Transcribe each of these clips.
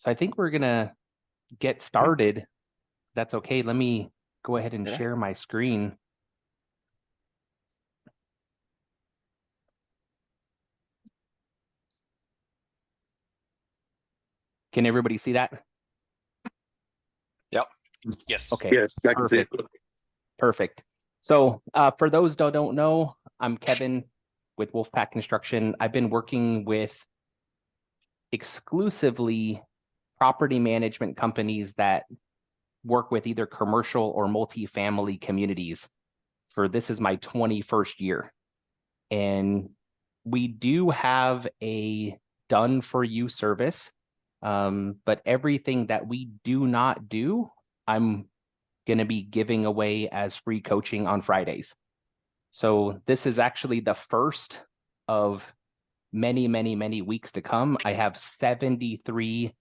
So I think we're gonna get started. That's okay. Let me go ahead and share my screen. Can everybody see that? Yep. Yes. Okay. Yes, I can see it. Perfect. So for those that don't know, I'm Kevin with Wolfpack Construction. I've been working with exclusively property management companies that work with either commercial or multifamily communities for this is my 21st year. And we do have a done for you service, but everything that we do not do, I'm going to be giving away as free coaching on Fridays. So this is actually the first of many, many, many weeks to come. I have 73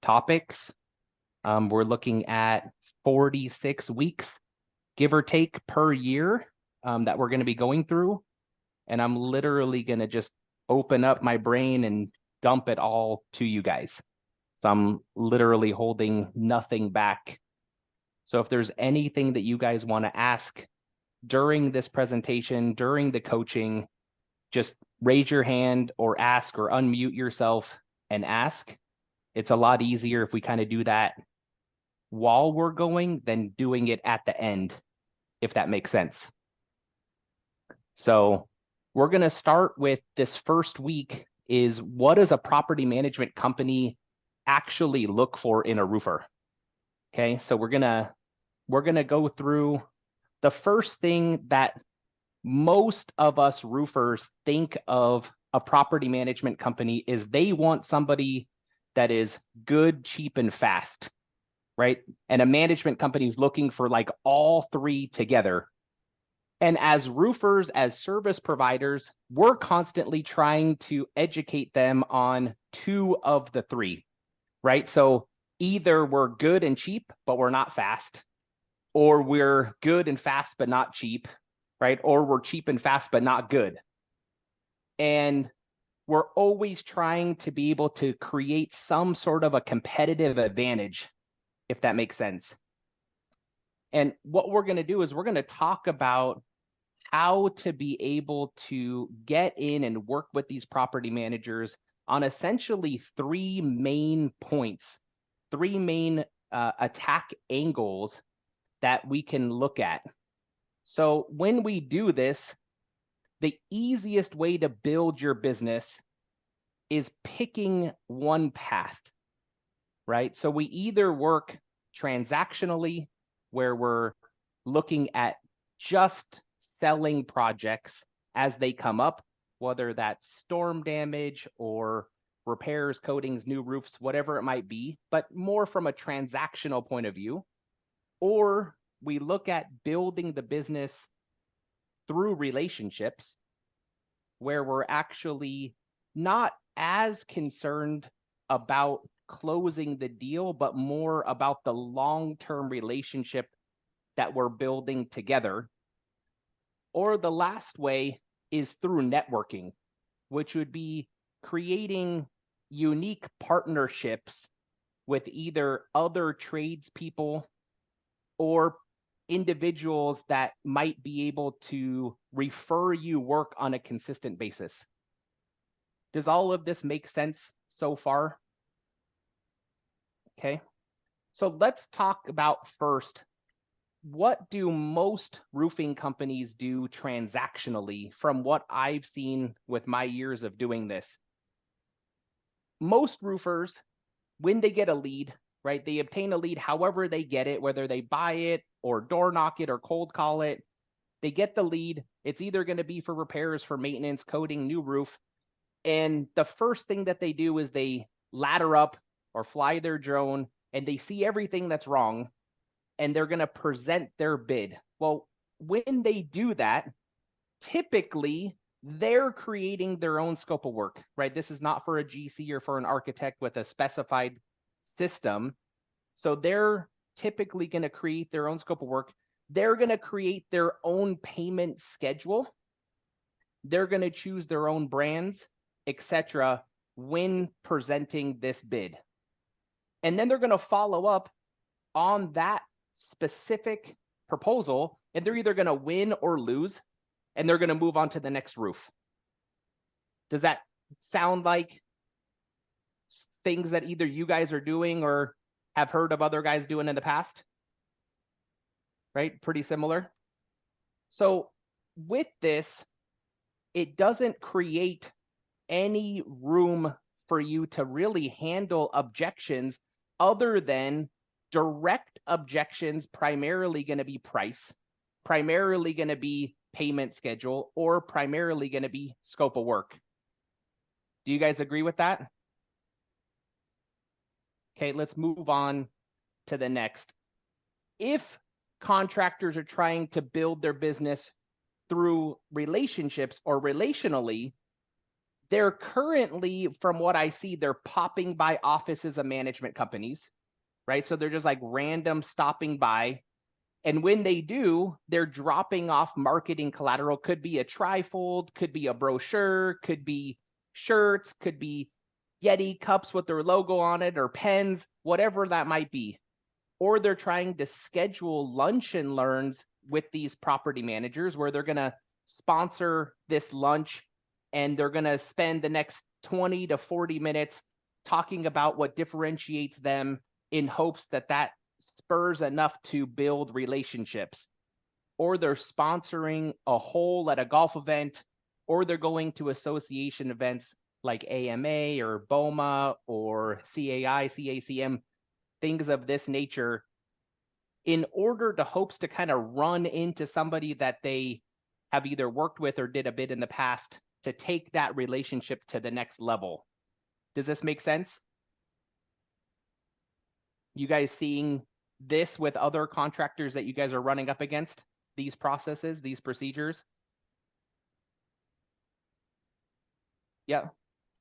topics. We're looking at 46 weeks, give or take, per year that we're going to be going through. And I'm literally going to just open up my brain and dump it all to you guys. So I'm literally holding nothing back. So if there's anything that you guys want to ask during this presentation, during the coaching, just raise your hand or ask or unmute yourself and ask. It's a lot easier if we kind of do that while we're going than doing it at the end, if that makes sense. So we're going to start with this first week is what does a property management company actually look for in a roofer? Okay, so we're gonna go through the first thing that most of us roofers think of a property management company is they want somebody that is good, cheap, and fast, right? And a management company is looking for like all three together. And as roofers, as service providers, we're constantly trying to educate them on two of the three, right? So either we're good and cheap, but we're not fast, or we're good and fast, but not cheap, right? Or we're cheap and fast, but not good. And we're always trying to be able to create some sort of a competitive advantage, if that makes sense. And what we're going to do is we're going to talk about how to be able to get in and work with these property managers on essentially three main points, three main attack angles that we can look at. So when we do this, the easiest way to build your business is picking one path, right? So we either work transactionally, where we're looking at just selling projects as they come up, whether that's storm damage or repairs, coatings, new roofs, whatever it might be, but more from a transactional point of view. Or we look at building the business through relationships, where we're actually not as concerned about closing the deal, but more about the long-term relationship that we're building together. Or the last way is through networking, which would be creating unique partnerships with either other tradespeople or individuals that might be able to refer you work on a consistent basis. Does all of this make sense so far? Okay, so let's talk about first, what do most roofing companies do transactionally from what I've seen with my years of doing this? Most roofers, when they get a lead, right, they obtain a lead however they get it, whether they buy it or door knock it or cold call it, they get the lead. It's either going to be for repairs, for maintenance, coating, new roof. And the first thing that they do is they ladder up or fly their drone and they see everything that's wrong and they're going to present their bid. Well, when they do that, typically they're creating their own scope of work, right? This is not for a GC or for an architect with a specified system. So they're typically going to create their own scope of work. They're going to create their own payment schedule. They're going to choose their own brands, etc., when presenting this bid. And then they're going to follow up on that specific proposal, and they're either going to win or lose, and they're going to move on to the next roof. Does that sound like things that either you guys are doing or have heard of other guys doing in the past? Right? Pretty similar. So with this, it doesn't create any room for you to really handle objections other than direct objections, primarily going to be price, primarily going to be payment schedule, or primarily going to be scope of work. Do you guys agree with that? Okay, let's move on to the next. If contractors are trying to build their business through relationships or relationally, they're currently, from what I see, they're popping by offices of management companies, right? So they're just like random stopping by. And when they do, they're dropping off marketing collateral. Could be a trifold, could be a brochure, could be shirts, could be Yeti cups with their logo on it, or pens, whatever that might be. Or they're trying to schedule lunch and learns with these property managers where they're going to sponsor this lunch and they're going to spend the next 20 to 40 minutes talking about what differentiates them in hopes that that spurs enough to build relationships. Or they're sponsoring a hole at a golf event, or they're going to association events like AMA or BOMA or CAI, CACM, things of this nature, in order to hopes to kind of run into somebody that they have either worked with or did a bit in the past to take that relationship to the next level. Does this make sense? You guys seeing this with other contractors that you guys are running up against? These processes, these procedures? Yeah.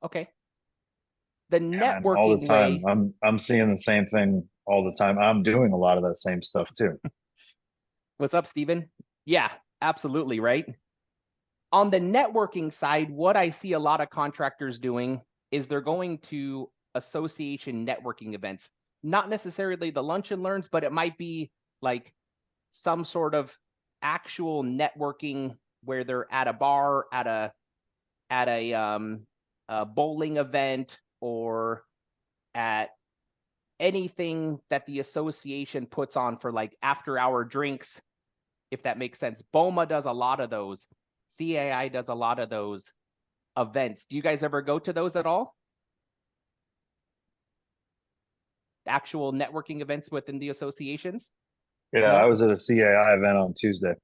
Okay. The Yeah, man, all the networking time. way. I'm seeing the same thing all the time. I'm doing a lot of that same stuff too. What's up, Steven? Yeah, absolutely, right? On the networking side, what I see a lot of contractors doing is they're going to association networking events, not necessarily the lunch and learns, but it might be like some sort of actual networking where they're at a bar, at a bowling event, or at anything that the association puts on for like after hour drinks, if that makes sense. BOMA does a lot of those. CAI does a lot of those events. Do you guys ever go to those at all? Actual networking events within the associations? Yeah, I No? was at a CAI event on Tuesday.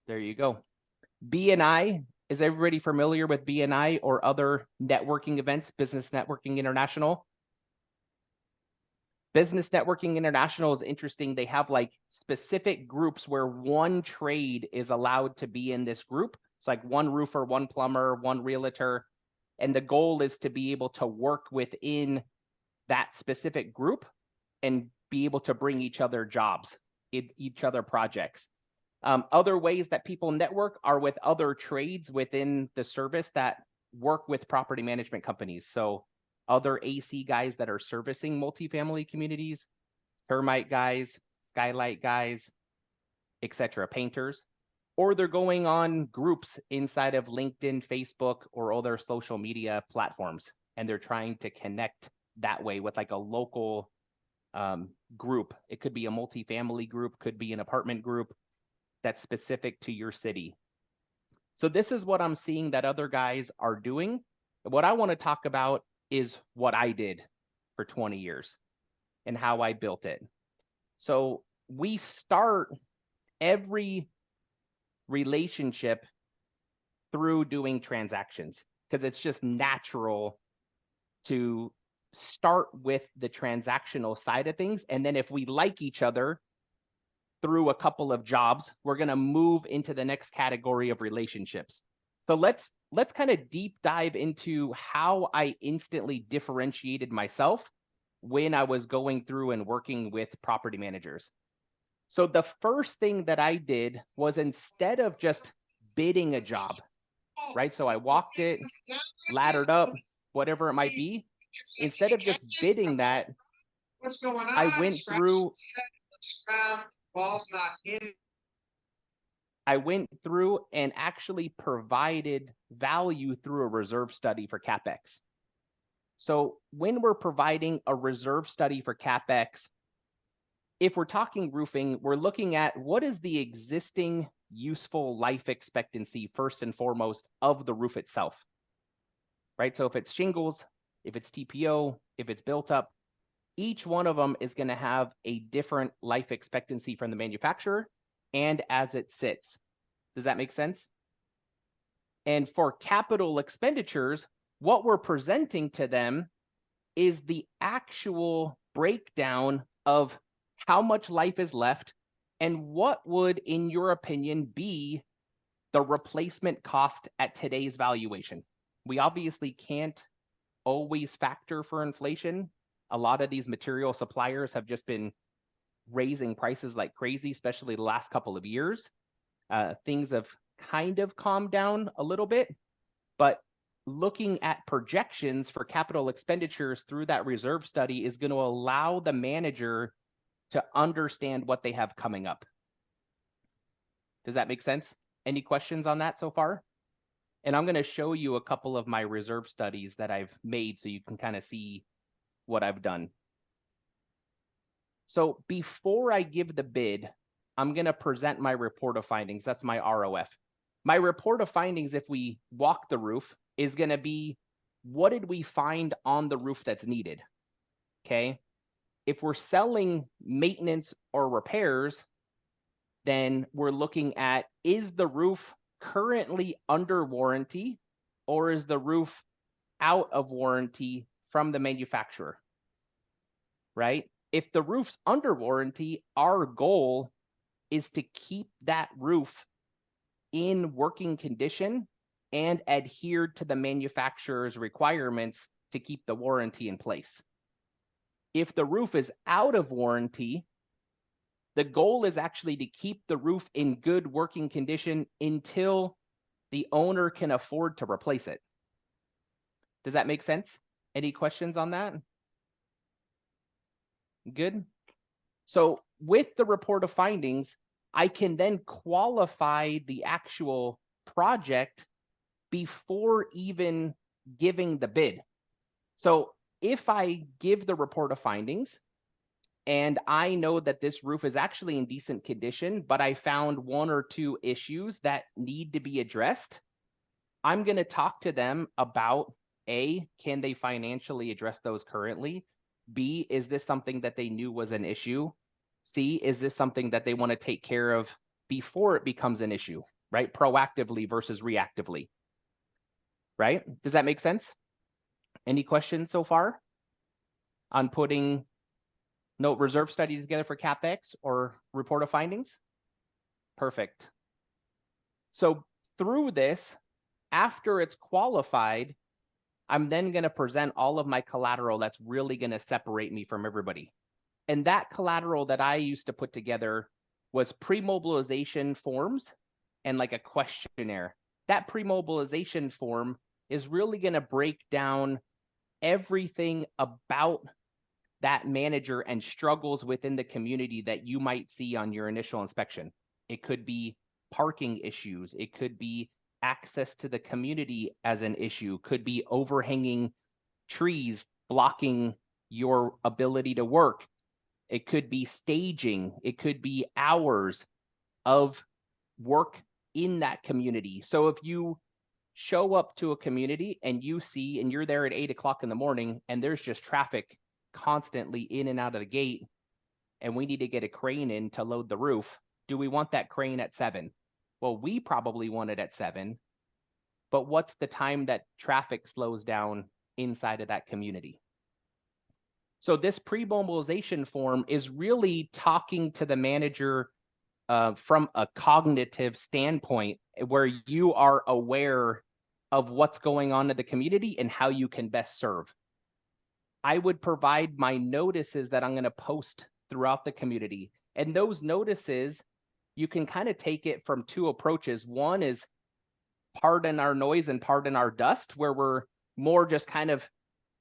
There you go. BNI, is everybody familiar with BNI or other networking events, Business Networking International? Business Networking International is interesting. They have like specific groups where one trade is allowed to be in this group. It's like one roofer, one plumber, one realtor. And the goal is to be able to work within that specific group and be able to bring each other jobs, each other projects. Other ways that people network are with other trades within the service that work with property management companies. So other AC guys that are servicing multifamily communities, termite guys, skylight guys, etc., painters, or they're going on groups inside of LinkedIn, Facebook, or other social media platforms, and they're trying to connect that way with like a local group. It could be a multifamily group, could be an apartment group that's specific to your city. So this is what I'm seeing that other guys are doing. What I want to talk about is what I did for 20 years and how I built it. So we start every relationship through doing transactions because it's just natural to start with the transactional side of things. And then if we like each other through a couple of jobs, we're going to move into the next category of relationships. So let's kind of deep dive into how I instantly differentiated myself when I was going through and working with property managers. So the first thing that I did was, instead of just bidding a job, right? So I walked it, laddered up, whatever it might be. Instead of just bidding that, What's going on? I went Scratch through his head, looks around, ball's not in. I went through and actually provided value through a reserve study for CapEx. So when we're providing a reserve study for CapEx, if we're talking roofing, we're looking at what is the existing useful life expectancy first and foremost of the roof itself, right? So if it's shingles, if it's TPO, if it's built up, each one of them is going to have a different life expectancy from the manufacturer and as it sits. Does that make sense? And for capital expenditures, what we're presenting to them is the actual breakdown of how much life is left and what would, in your opinion, be the replacement cost at today's valuation. We obviously can't always factor for inflation. A lot of these material suppliers have just been raising prices like crazy, especially the last couple of years. Things have kind of calmed down a little bit, but looking at projections for capital expenditures through that reserve study is going to allow the manager to understand what they have coming up. Does that make sense? Any questions on that so far? And I'm going to show you a couple of my reserve studies that I've made so you can kind of see what I've done. So before I give the bid, I'm going to present my report of findings. That's my ROF. My report of findings, if we walk the roof, is going to be what did we find on the roof that's needed? Okay. If we're selling maintenance or repairs, then we're looking at, is the roof currently under warranty or is the roof out of warranty from the manufacturer? Right? If the roof's under warranty, our goal is to keep that roof in working condition and adhere to the manufacturer's requirements to keep the warranty in place. If the roof is out of warranty, the goal is actually to keep the roof in good working condition until the owner can afford to replace it. Does that make sense? Any questions on that? Good. So with the report of findings, I can then qualify the actual project before even giving the bid. So if I give the report of findings and I know that this roof is actually in decent condition, but I found one or two issues that need to be addressed, I'm going to talk to them about A, can they financially address those currently? B, is this something that they knew was an issue? C, is this something that they want to take care of before it becomes an issue, right? Proactively versus reactively, right? Does that make sense? Any questions so far on putting reserve study together for CapEx or report of findings? Perfect. So through this, after it's qualified, I'm then going to present all of my collateral that's really going to separate me from everybody. And that collateral that I used to put together was pre-mobilization forms and like a questionnaire. That pre-mobilization form is really going to break down everything about that manager and struggles within the community that you might see on your initial inspection. It could be parking issues. It could be access to the community as an issue, could be overhanging trees blocking your ability to work. It could be staging. It could be hours of work in that community. So if you show up to a community and you see, and you're there at 8 o'clock in the morning and there's just traffic constantly in and out of the gate, and we need to get a crane in to load the roof, do we want that crane at 7? Well, we probably want it at 7, but what's the time that traffic slows down inside of that community? So this pre-mobilization form is really talking to the manager from a cognitive standpoint, where you are aware of what's going on in the community and how you can best serve. I would provide my notices that I'm going to post throughout the community. And those notices, you can kind of take it from two approaches. One is pardon our noise and pardon our dust, where we're more just kind of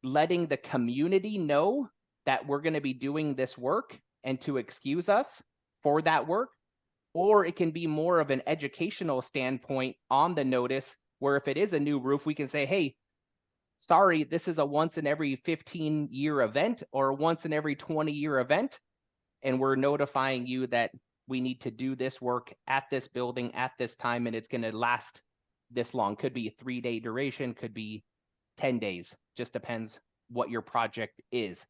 letting the community know that we're going to be doing this work and to excuse us for that work, or it can be more of an educational standpoint on the notice, where if it is a new roof, we can say, hey, sorry, this is a once in every 15-year event or once in every 20-year event, and we're notifying you that we need to do this work at this building at this time, and it's going to last this long. Could be a 3-day duration, could be 10 days, just depends what your project is.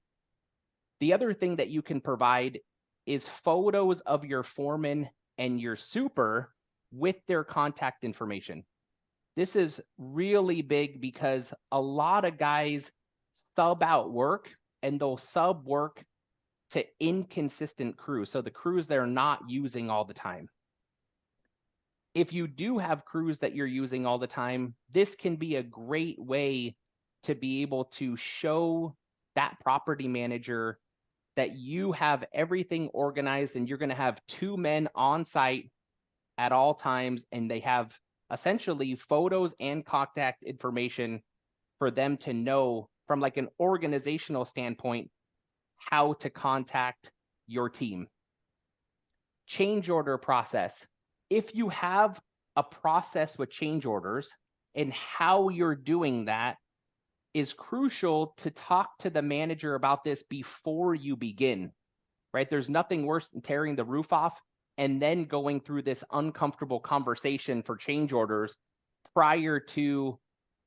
The other thing that you can provide is photos of your foreman and your super with their contact information. This is really big because a lot of guys sub out work, and they'll sub work to inconsistent crews. So the crews they're not using all the time. If you do have crews that you're using all the time, this can be a great way to be able to show that property manager that you have everything organized and you're going to have 2 men on site at all times, and they have essentially photos and contact information for them to know from like an organizational standpoint how to contact your team. Change order process. If you have a process with change orders and how you're doing that is crucial to talk to the manager about this before you begin, right? There's nothing worse than tearing the roof off and then going through this uncomfortable conversation for change orders prior to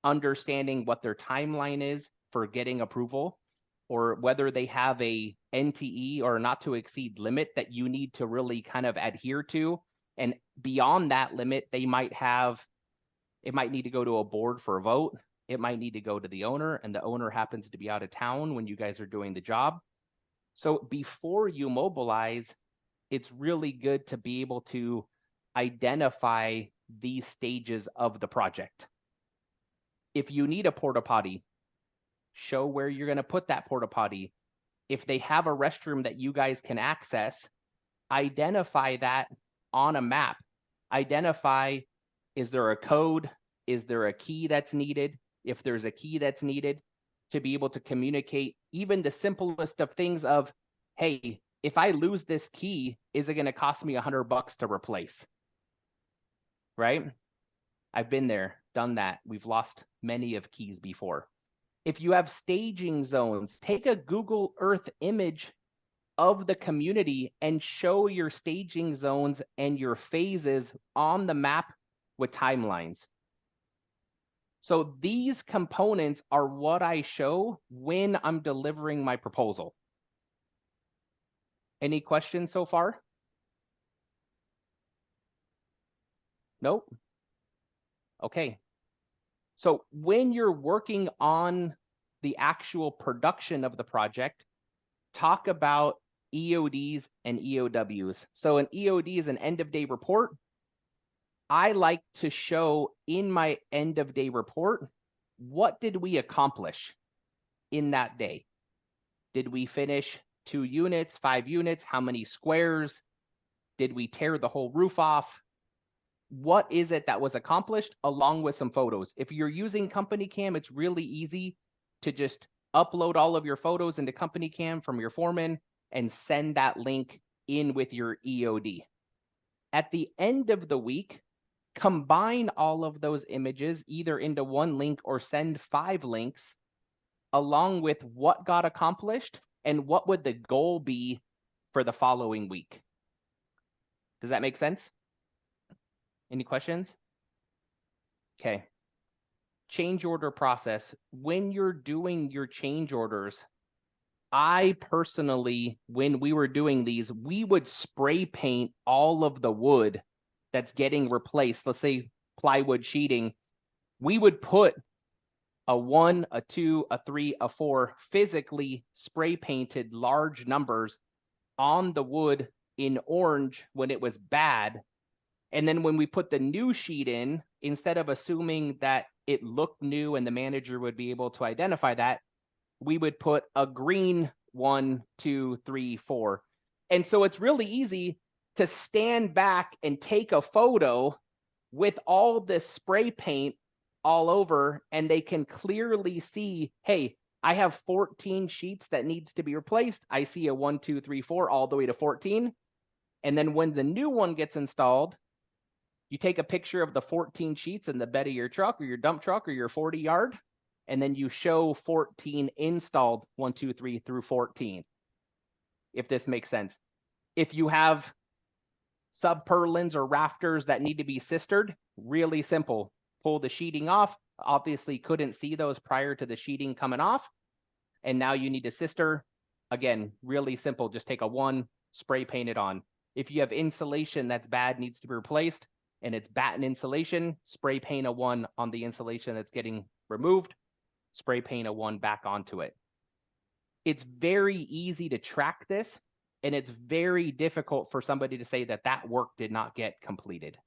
understanding what their timeline is for getting approval, or whether they have a NTE or not to exceed limit that you need to really kind of adhere to. And beyond that limit, it might need to go to a board for a vote. It might need to go to the owner, and the owner happens to be out of town when you guys are doing the job. So before you mobilize, it's really good to be able to identify these stages of the project. If you need a porta potty, show where you're going to put that porta potty. If they have a restroom that you guys can access, identify that on a map. Identify, is there a code? Is there a key that's needed? If there's a key that's needed, to be able to communicate even the simplest of things of, hey, if I lose this key, is it going to cost me $100 to replace? Right? I've been there, done that. We've lost many of keys before. If you have staging zones, take a Google Earth image of the community and show your staging zones and your phases on the map with timelines. So these components are what I show when I'm delivering my proposal. Any questions so far? Nope. Okay. So when you're working on the actual production of the project, talk about EODs and EOWs. So an EOD is an end of day report. I like to show in my end of day report, what did we accomplish in that day? Did we finish 2 units, 5 units? How many squares? Did we tear the whole roof off? What is it that was accomplished, along with some photos? If you're using Company Cam, it's really easy to just upload all of your photos into Company Cam from your foreman and send that link in with your EOD. At the end of the week, combine all of those images either into one link or send 5 links along with what got accomplished and what would the goal be for the following week. Does that make sense? Any questions? Okay. Change order process. When you're doing your change orders, I personally, when we were doing these, we would spray paint all of the wood that's getting replaced. Let's say plywood sheeting. We would put a 1, a 2, a 3, a 4 physically spray painted large numbers on the wood in orange when it was bad. And then when we put the new sheet in, instead of assuming that it looked new and the manager would be able to identify that, we would put a green 1, 2, 3, 4. And so it's really easy to stand back and take a photo with all this spray paint all over, and they can clearly see, hey, I have 14 sheets that needs to be replaced. I see a 1, 2, 3, 4 all the way to 14. And then when the new one gets installed, you take a picture of the 14 sheets in the bed of your truck or your dump truck or your 40 yard, and then you show 14 installed 1, 2, 3 through 14. If this makes sense. If you have sub-purlins or rafters that need to be sistered, really simple. Pull the sheeting off. Obviously couldn't see those prior to the sheeting coming off. And now you need to sister. Again, really simple. Just take a 1, spray paint it on. If you have insulation that's bad, needs to be replaced, and it's batten insulation, spray paint a 1 on the insulation that's getting removed, spray paint a 1 back onto it. It's very easy to track this, and it's very difficult for somebody to say that that work did not get completed.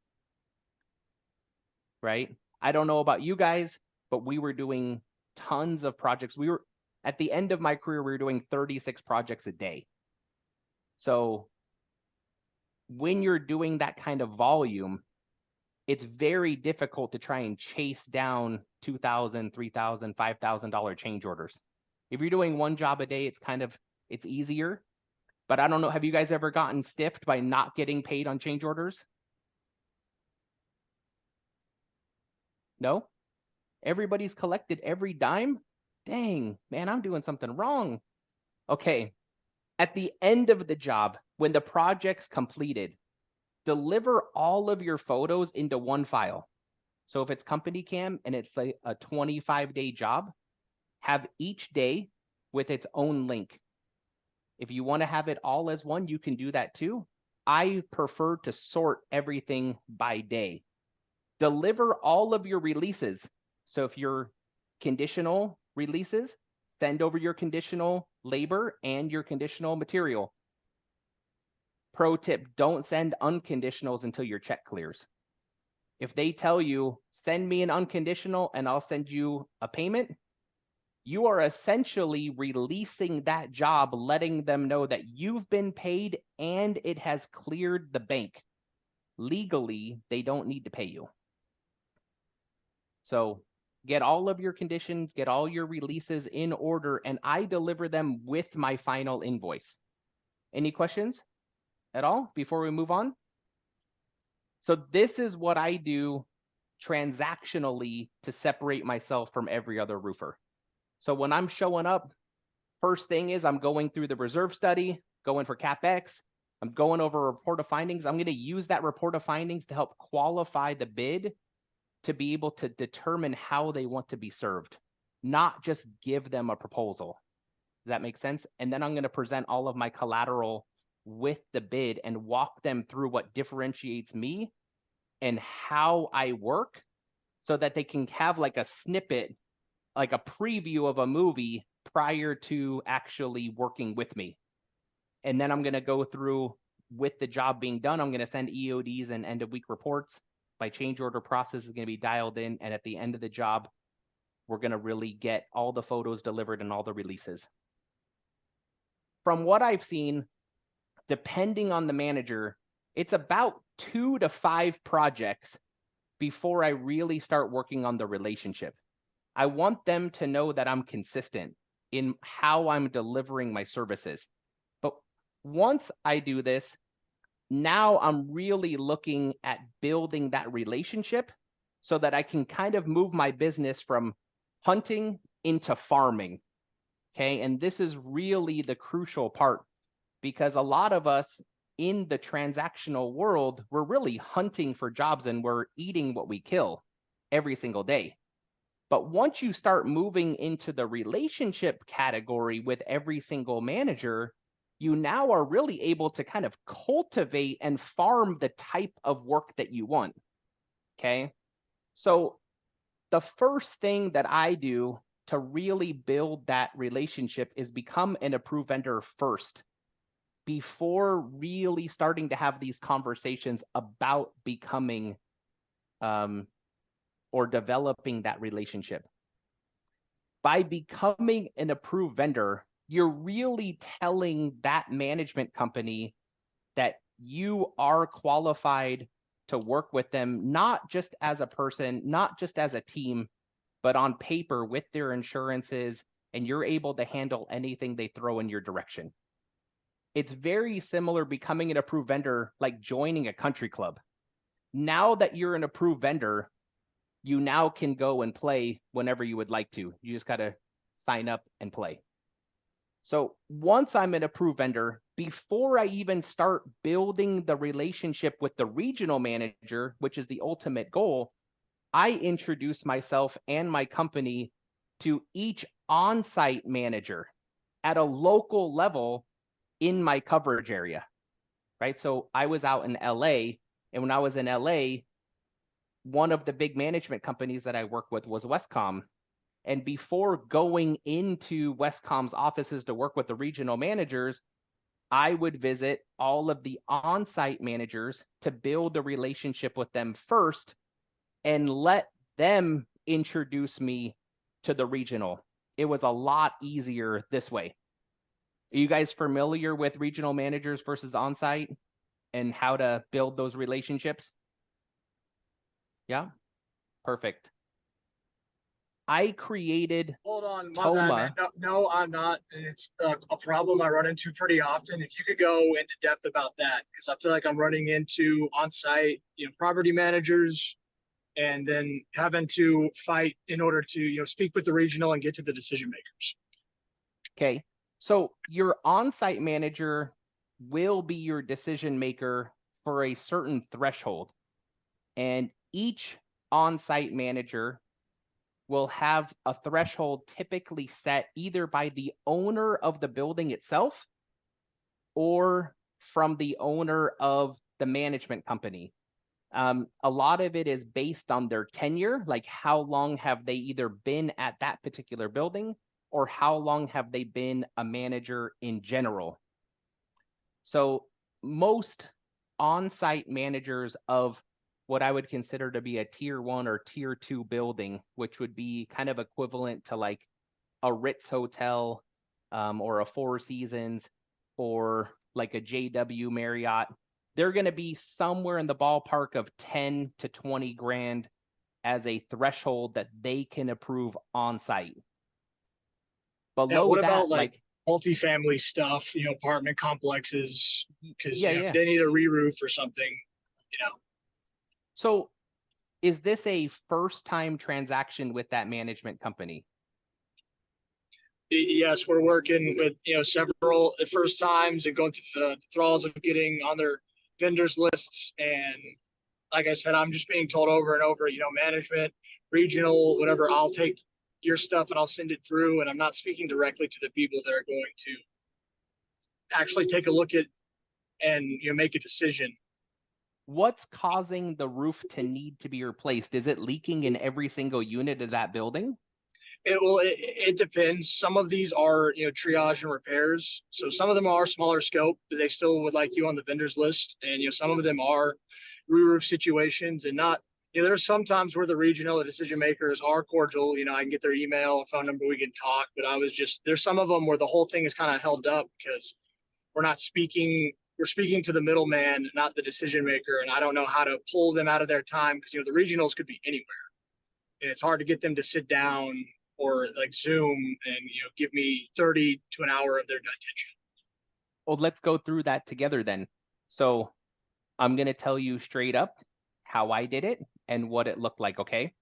Right? I don't know about you guys, but we were doing tons of projects. We were, at the end of my career, we were doing 36 projects a day. So when you're doing that kind of volume, it's very difficult to try and chase down $2,000, $3,000, $5,000 change orders. If you're doing one job a day, it's easier. But I don't know, have you guys ever gotten stiffed by not getting paid on change orders? No? Everybody's collected every dime? Dang, man, I'm doing something wrong. Okay, at the end of the job, when the project's completed, deliver all of your photos into one file. So if it's company cam and it's like a 25-day job, have each day with its own link. If you want to have it all as one, you can do that too. I prefer to sort everything by day. Deliver all of your releases. So if you're conditional releases, send over your conditional labor and your conditional material. Pro tip, don't send unconditionals until your check clears. If they tell you, send me an unconditional and I'll send you a payment, you are essentially releasing that job, letting them know that you've been paid and it has cleared the bank. Legally, they don't need to pay you. So get all of your conditions, get all your releases in order, and I deliver them with my final invoice. Any questions at all before we move on? So this is what I do transactionally to separate myself from every other roofer. So when I'm showing up, first thing is I'm going through the reserve study, going for CapEx. I'm going over a report of findings. I'm going to use that report of findings to help qualify the bid to be able to determine how they want to be served, not just give them a proposal. Does that make sense? And then I'm going to present all of my collateral with the bid and walk them through what differentiates me and how I work so that they can have like a snippet, like a preview of a movie prior to actually working with me. And then I'm going to go through with the job being done. I'm going to send EODs and end of week reports. My change order process is going to be dialed in. And at the end of the job, we're going to really get all the photos delivered and all the releases. From what I've seen, depending on the manager, it's about 2 to 5 projects before I really start working on the relationship. I want them to know that I'm consistent in how I'm delivering my services. But once I do this, now I'm really looking at building that relationship so that I can kind of move my business from hunting into farming. Okay, and this is really the crucial part because a lot of us in the transactional world, we're really hunting for jobs and we're eating what we kill every single day. But once you start moving into the relationship category with every single manager, you now are really able to kind of cultivate and farm the type of work that you want. Okay. So the first thing that I do to really build that relationship is become an approved vendor first before really starting to have these conversations about becoming or developing that relationship. By becoming an approved vendor, you're really telling that management company that you are qualified to work with them, not just as a person, not just as a team, but on paper with their insurances and you're able to handle anything they throw in your direction. It's very similar becoming an approved vendor, like joining a country club. Now that you're an approved vendor, you now can go and play whenever you would like to. You just got to sign up and play. So once I'm an approved vendor, before I even start building the relationship with the regional manager, which is the ultimate goal, I introduce myself and my company to each on-site manager at a local level in my coverage area, right? So I was out in LA, and when I was in LA, one of the big management companies that I work with was Westcom. And before going into Westcom's offices to work with the regional managers, I would visit all of the on-site managers to build a relationship with them first and let them introduce me to the regional. It was a lot easier this way. Are you guys familiar with regional managers versus on-site and how to build those relationships? Yeah, perfect. I created Hold on, my bad, Toma. man. No, I'm not. And it's a problem I run into pretty often. If you could go into depth about that, because I feel like I'm running into on-site, property managers, and then having to fight in order to, speak with the regional and get to the decision makers. Okay, so your on-site manager will be your decision maker for a certain threshold, and each on-site manager will have a threshold typically set either by the owner of the building itself or from the owner of the management company. A lot of it is based on their tenure, like how long have they either been at that particular building or how long have they been a manager in general. So most on-site managers of what I would consider to be a tier 1 or tier 2 building, which would be kind of equivalent to like a Ritz hotel or a Four Seasons or like a JW Marriott, they're going to be somewhere in the ballpark of 10 to 20 grand as a threshold that they can approve on site. Below what that, about like multifamily stuff, apartment complexes, because if they need a re-roof or something, So is this a first time transaction with that management company? Yes, we're working with, several first times and going through the thralls of getting on their vendors lists. And like I said, I'm just being told over and over, management, regional, whatever, I'll take your stuff and I'll send it through. And I'm not speaking directly to the people that are going to actually take a look at and, make a decision. What's causing the roof to need to be replaced? Is it leaking in every single unit of that building? It depends. Some of these are, triage and repairs. So some of them are smaller scope, but they still would like you on the vendors list. And, some of them are re-roof situations and not, there's sometimes where the regional, the decision makers are cordial. I can get their email, phone number, we can talk. But there's some of them where the whole thing is kind of held up because we're speaking to the middleman, not the decision maker. And I don't know how to pull them out of their time because, the regionals could be anywhere. And it's hard to get them to sit down or like Zoom and, give me 30 to an hour of their attention. Well, let's go through that together then. So I'm going to tell you straight up how I did it and what it looked like, okay?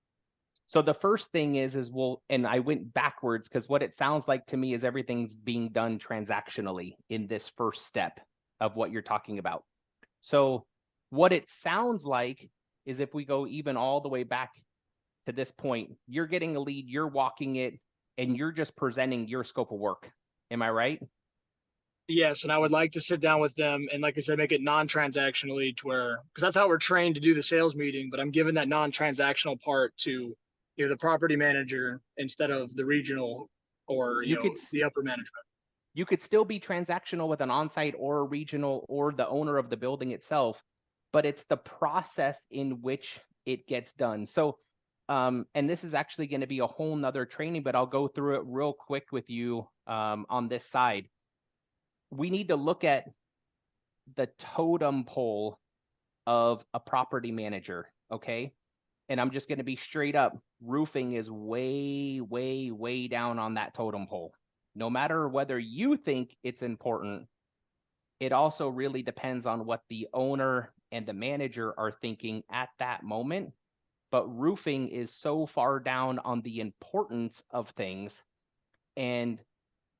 So the first thing is and I went backwards because what it sounds like to me is everything's being done transactionally in this first step of what you're talking about. So what it sounds like is if we go even all the way back to this point, you're getting a lead, you're walking it, and you're just presenting your scope of work. Am I right? Yes, and I would like to sit down with them and, like I said, make it non-transactionally to where, because that's how we're trained to do the sales meeting, but I'm giving that non-transactional part to the property manager instead of the regional or the upper management. You could still be transactional with an on-site or a regional or the owner of the building itself, but it's the process in which it gets done. So and this is actually going to be a whole nother training, but I'll go through it real quick with you on this side. We need to look at the totem pole of a property manager, okay? and I'm just going to be straight up, roofing is way, way, way down on that totem pole. No matter whether you think it's important, it also really depends on what the owner and the manager are thinking at that moment. But roofing is so far down on the importance of things. And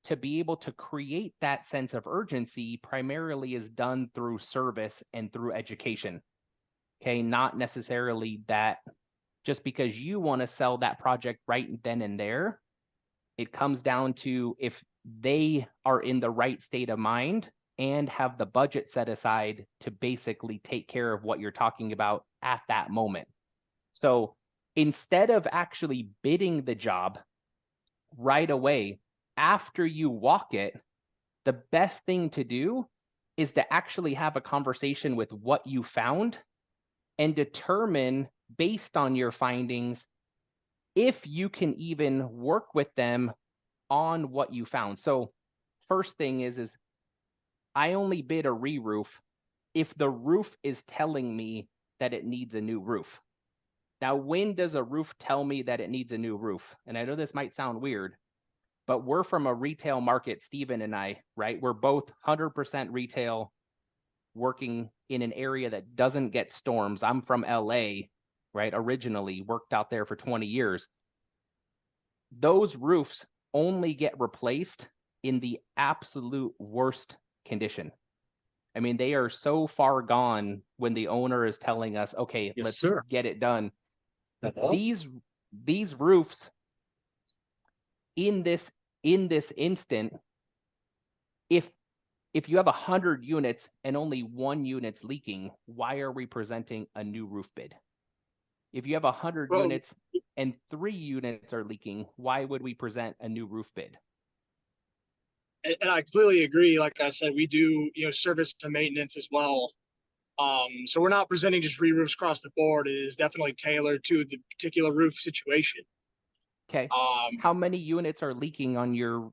to be able to create that sense of urgency primarily is done through service and through education. Okay, not necessarily that just because you want to sell that project right then and there. It comes down to if they are in the right state of mind and have the budget set aside to basically take care of what you're talking about at that moment. So instead of actually bidding the job right away after you walk it, the best thing to do is to actually have a conversation with what you found and determine based on your findings if you can even work with them on what you found. So first thing is I only bid a re-roof if the roof is telling me that it needs a new roof. Now, when does a roof tell me that it needs a new roof? And I know this might sound weird, but we're from a retail market, Steven and I, right? We're both 100% retail, working in an area that doesn't get storms. I'm from LA, right? Originally worked out there for 20 years. Those roofs only get replaced in the absolute worst condition. I mean, they are so far gone when the owner is telling us, okay, Yes, let's sir. get it done. Uh-huh. These roofs in this instant, if you have 100 units and only 1 unit's leaking, why are we presenting a new roof bid? If you have 100 Well- units and 3 units are leaking, why would we present a new roof bid? And I completely agree. Like I said, we do, service to maintenance as well. So we're not presenting just re-roofs across the board. It is definitely tailored to the particular roof situation. Okay. How many units are leaking on your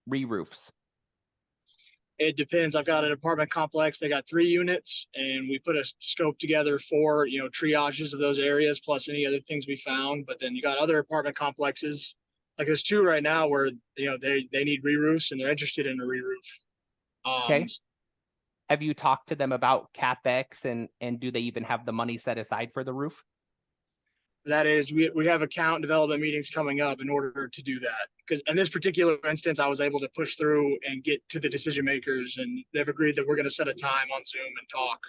re-roofs? It depends. I've got an apartment complex. They got 3 units, and we put a scope together for, triages of those areas plus any other things we found. But then you got other apartment complexes, like there's 2 right now where they need re-roofs and they're interested in a re-roof. Okay. Have you talked to them about CapEx and do they even have the money set aside for the roof? That is, we have account development meetings coming up in order to do that. Because in this particular instance, I was able to push through and get to the decision makers, and they've agreed that we're going to set a time on Zoom and talk.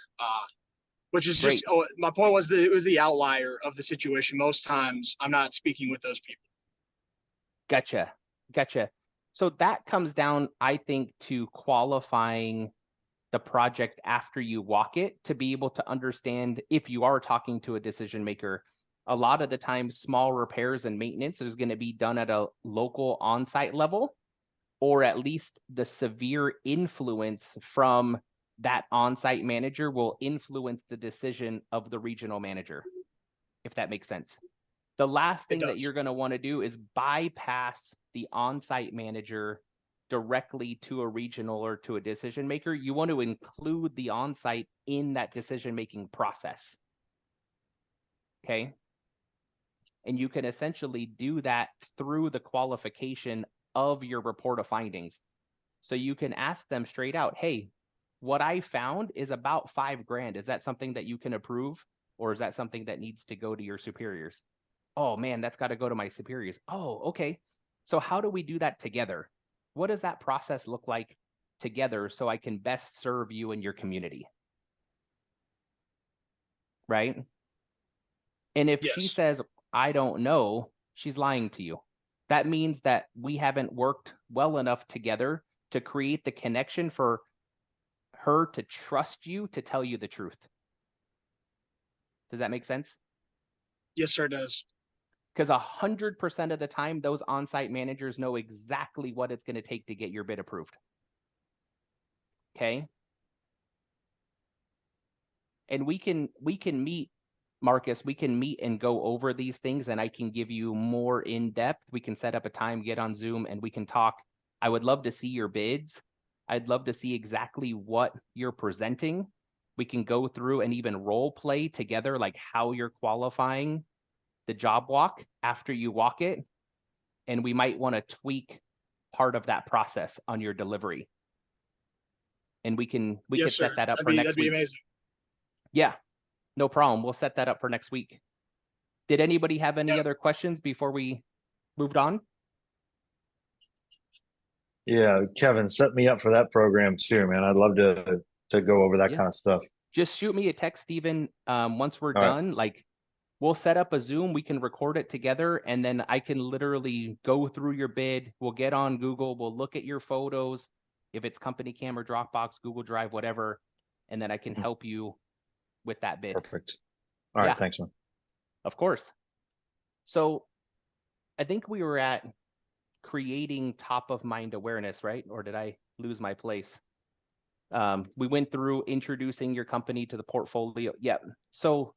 Which is just, my point was that it was the outlier of the situation. Most times, I'm not speaking with those people. Gotcha. So that comes down, I think, to qualifying the project after you walk it to be able to understand if you are talking to a decision maker. A lot of the time, small repairs and maintenance is going to be done at a local on-site level, or at least the severe influence from that on-site manager will influence the decision of the regional manager, if that makes sense. The last thing that you're going to want to do is bypass the on-site manager directly to a regional or to a decision maker. You want to include the on-site in that decision-making process. Okay. And you can essentially do that through the qualification of your report of findings. So you can ask them straight out, hey, what I found is about $5,000. Is that something that you can approve? Or is that something that needs to go to your superiors? Oh man, that's got to go to my superiors. Oh, okay. So how do we do that together? What does that process look like together so I can best serve you and your community? Right? And if she says, I don't know, she's lying to you. That means that we haven't worked well enough together to create the connection for her to trust you to tell you the truth. Does that make sense? Yes, sir, it does. Because 100% of the time, those on-site managers know exactly what it's going to take to get your bid approved. Okay. And we can meet, Marcus, we can meet and go over these things, and I can give you more in depth. We can set up a time, get on Zoom, and we can talk. I would love to see your bids. I'd love to see exactly what you're presenting. We can go through and even role play together, like how you're qualifying the job walk after you walk it, and we might want to tweak part of that process on your delivery. And we can Yes, sir. set that up That'd for be, next that'd be week. amazing. Yeah, no problem. We'll set that up for next week. Did anybody have any Yeah. other questions before we moved on? Yeah, Kevin, set me up for that program too, man. I'd love to go over that Yeah. kind of stuff. Just shoot me a text, Steven. Once we're All right. done, like we'll set up a Zoom, we can record it together, and then I can literally go through your bid. We'll get on Google, we'll look at your photos, if it's company cam or Dropbox, Google Drive, whatever, and then I can help you with that bid. Perfect. All right, Yeah. thanks, man. Of course. So I think we were at creating top of mind awareness, right? Or did I lose my place? We went through introducing your company to the portfolio. Yeah. So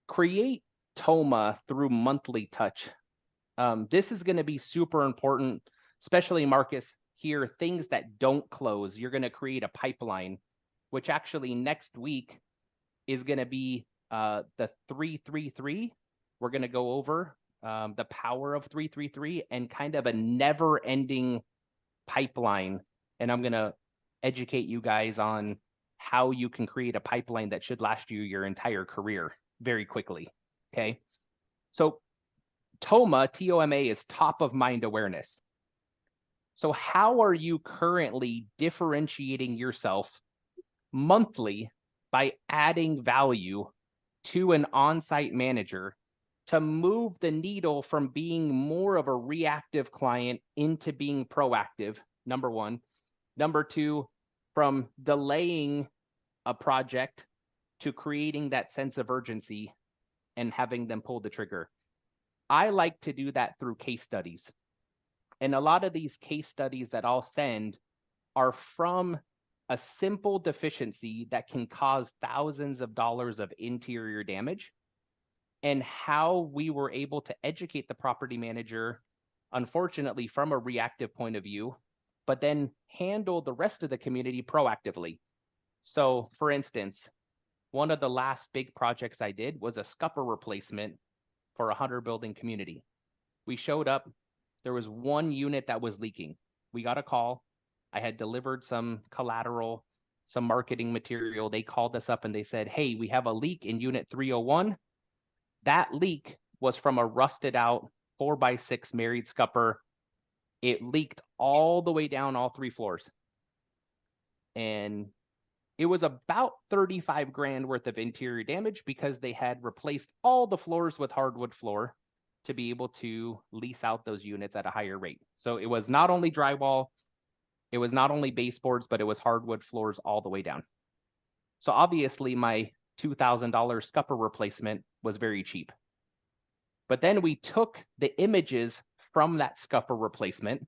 create TOMA through monthly touch. This is going to be super important, especially Marcus here, things that don't close. You're going to create a pipeline, which actually next week is going to be the 333. We're going to go over the power of 333 and kind of a never ending pipeline. And I'm going to educate you guys on how you can create a pipeline that should last you your entire career very quickly. Okay. So TOMA, T-O-M-A, is top of mind awareness. So how are you currently differentiating yourself monthly by adding value to an on-site manager to move the needle from being more of a reactive client into being proactive, number one. Number two, from delaying a project to creating that sense of urgency and having them pull the trigger. I like to do that through case studies. And a lot of these case studies that I'll send are from a simple deficiency that can cause thousands of dollars of interior damage, and how we were able to educate the property manager, unfortunately, from a reactive point of view, but then handle the rest of the community proactively. So for instance, one of the last big projects I did was a scupper replacement for a 100-building community. We showed up, there was one unit that was leaking. We got a call. I had delivered some collateral, some marketing material. They called us up and they said, hey, we have a leak in unit 301. That leak was from a rusted out 4x6 married scupper. It leaked all the way down all 3 floors. And it was about 35 grand worth of interior damage because they had replaced all the floors with hardwood floor to be able to lease out those units at a higher rate. So it was not only drywall, it was not only baseboards, but it was hardwood floors all the way down. So obviously my $2,000 scupper replacement was very cheap. But then we took the images from that scupper replacement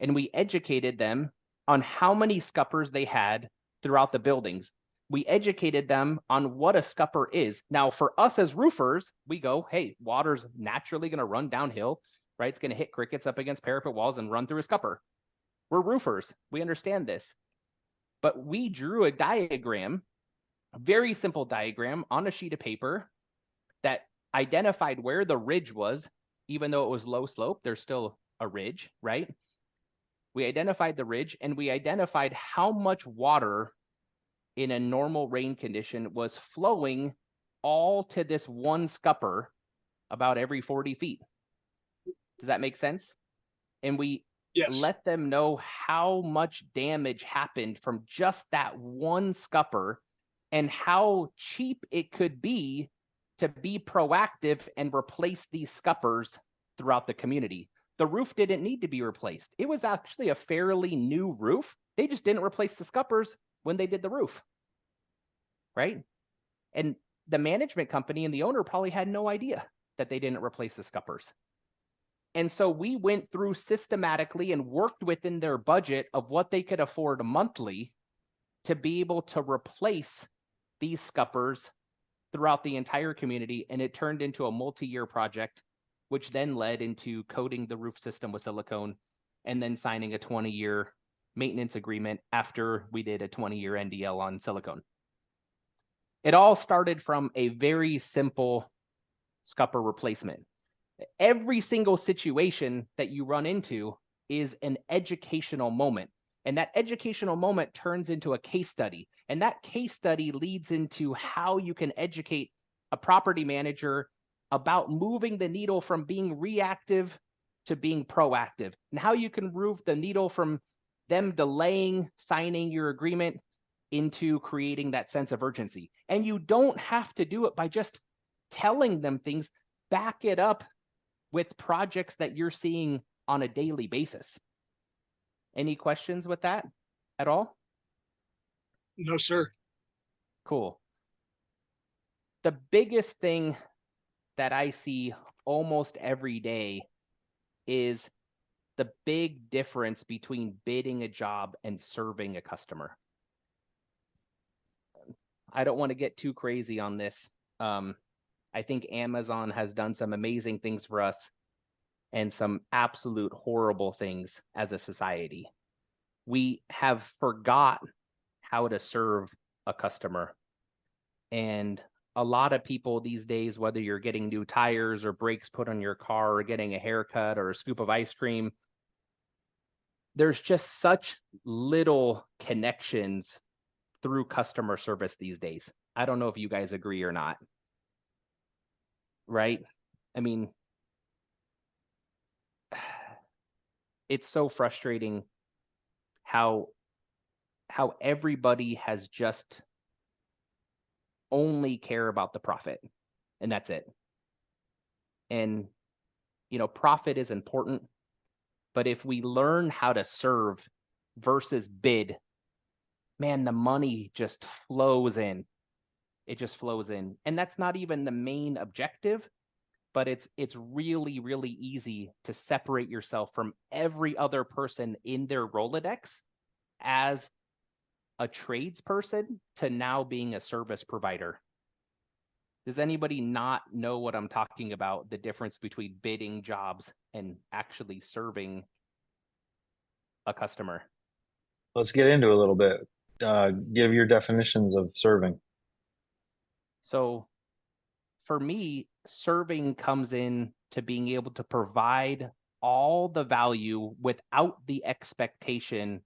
and we educated them on how many scuppers they had throughout the buildings. We educated them on what a scupper is. Now, for us as roofers, we go, hey, water's naturally going to run downhill, right? It's going to hit crickets up against parapet walls and run through a scupper. We're roofers. We understand this. But we drew a diagram, a very simple diagram on a sheet of paper that identified where the ridge was, even though it was low slope, there's still a ridge, right? We identified the ridge and we identified how much water in a normal rain condition was flowing all to this one scupper about every 40 feet. Does that make sense? And we let them know how much damage happened from just that one scupper and how cheap it could be to be proactive and replace these scuppers throughout the community. The roof didn't need to be replaced. It was actually a fairly new roof. They just didn't replace the scuppers when they did the roof, right? And the management company and the owner probably had no idea that they didn't replace the scuppers. And so we went through systematically and worked within their budget of what they could afford monthly to be able to replace these scuppers throughout the entire community. And it turned into a multi-year project, which then led into coating the roof system with silicone and then signing a 20-year maintenance agreement after we did a 20-year NDL on silicone. It all started from a very simple scupper replacement. Every single situation that you run into is an educational moment. And that educational moment turns into a case study. And that case study leads into how you can educate a property manager about moving the needle from being reactive to being proactive, and how you can move the needle from them delaying signing your agreement into creating that sense of urgency. And you don't have to do it by just telling them things. Back it up with projects that you're seeing on a daily basis. Any questions with that at all? No, sir. Cool. The biggest thing that I see almost every day is the big difference between bidding a job and serving a customer. I don't want to get too crazy on this. I think Amazon has done some amazing things for us and some absolute horrible things as a society. We have forgot how to serve a customer. And a lot of people these days, whether you're getting new tires or brakes put on your car or getting a haircut or a scoop of ice cream, there's just such little connections through customer service these days. I don't know if you guys agree or not. Right? I mean, it's so frustrating how everybody has just only care about the profit, and that's it. And profit is important, but if we learn how to serve versus bid, man, the money just flows in. It just flows in. And that's not even the main objective, but it's really, really easy to separate yourself from every other person in their Rolodex as a tradesperson to now being a service provider. Does anybody not know what I'm talking about? The difference between bidding jobs and actually serving a customer? Let's get into it a little bit. Give your definitions of serving. So for me, serving comes in to being able to provide all the value without the expectation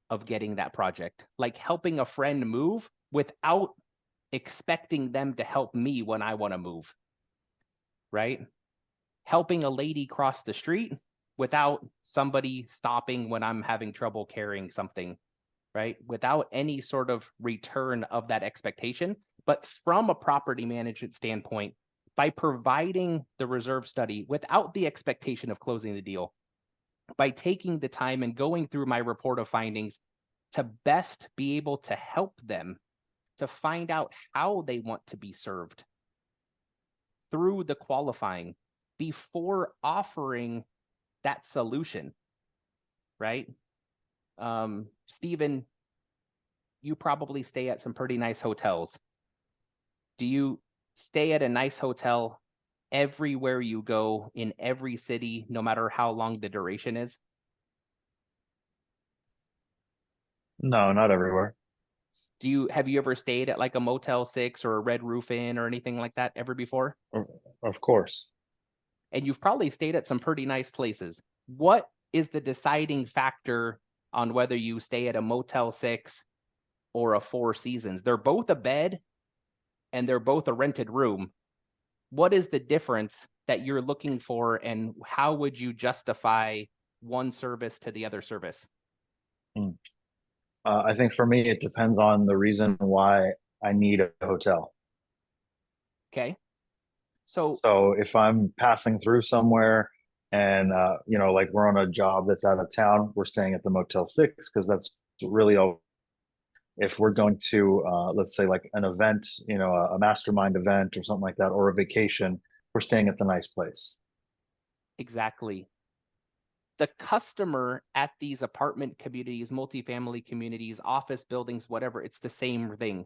of getting that project. Like helping a friend move without expecting them to help me when I want to move, right? Helping a lady cross the street without somebody stopping when I'm having trouble carrying something, right? Without any sort of return of that expectation. But from a property management standpoint, by providing the reserve study without the expectation of closing the deal, by taking the time and going through my report of findings to best be able to help them to find out how they want to be served through the qualifying before offering that solution, right? Stephen, you probably stay at some pretty nice hotels. Do you stay at a nice hotel everywhere you go in every city, no matter how long the duration is? No, not everywhere. Have you ever stayed at like a Motel 6 or a Red Roof Inn or anything like that ever before? Of course. And you've probably stayed at some pretty nice places. What is the deciding factor on whether you stay at a Motel 6 or a Four Seasons? They're both a bed and they're both a rented room. What is the difference that you're looking for, and how would you justify one service to the other service? I think for me, it depends on the reason why I need a hotel. Okay. So if I'm passing through somewhere and, like we're on a job that's out of town, we're staying at the Motel 6 because that's really all. If we're going to, let's say like an event, a mastermind event or something like that, or a vacation, we're staying at the nice place. exactly. The customer at these apartment communities, multifamily communities, office buildings, whatever, it's the same thing.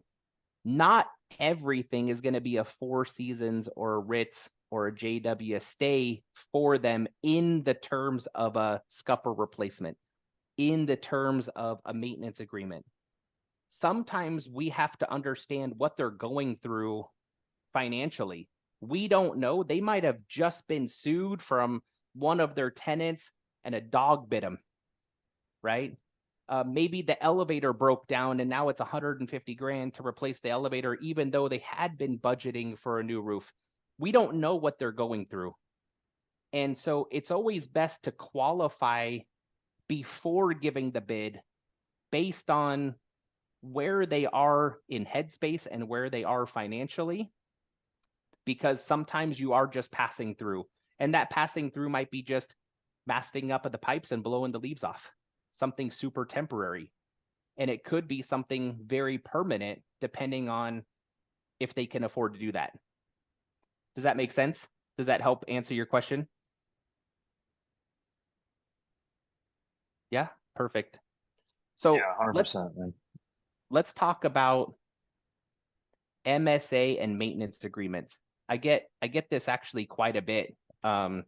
Not everything is going to be a Four Seasons or a Ritz or a JW stay for them in the terms of a scupper replacement, in the terms of a maintenance agreement. Sometimes we have to understand what they're going through financially. We don't know. They might have just been sued from one of their tenants and a dog bit them, right? Maybe the elevator broke down and now it's 150 grand to replace the elevator, even though they had been budgeting for a new roof. We don't know what they're going through. And so it's always best to qualify before giving the bid based on where they are in headspace and where they are financially, because sometimes you are just passing through, and that passing through might be just masking up at the pipes and blowing the leaves off, something super temporary. And it could be something very permanent depending on if they can afford to do that. Does that make sense? Does that help answer your question? Yeah, perfect. So Yeah, 100%, man. let's talk about MSA and maintenance agreements. I get this actually quite a bit. A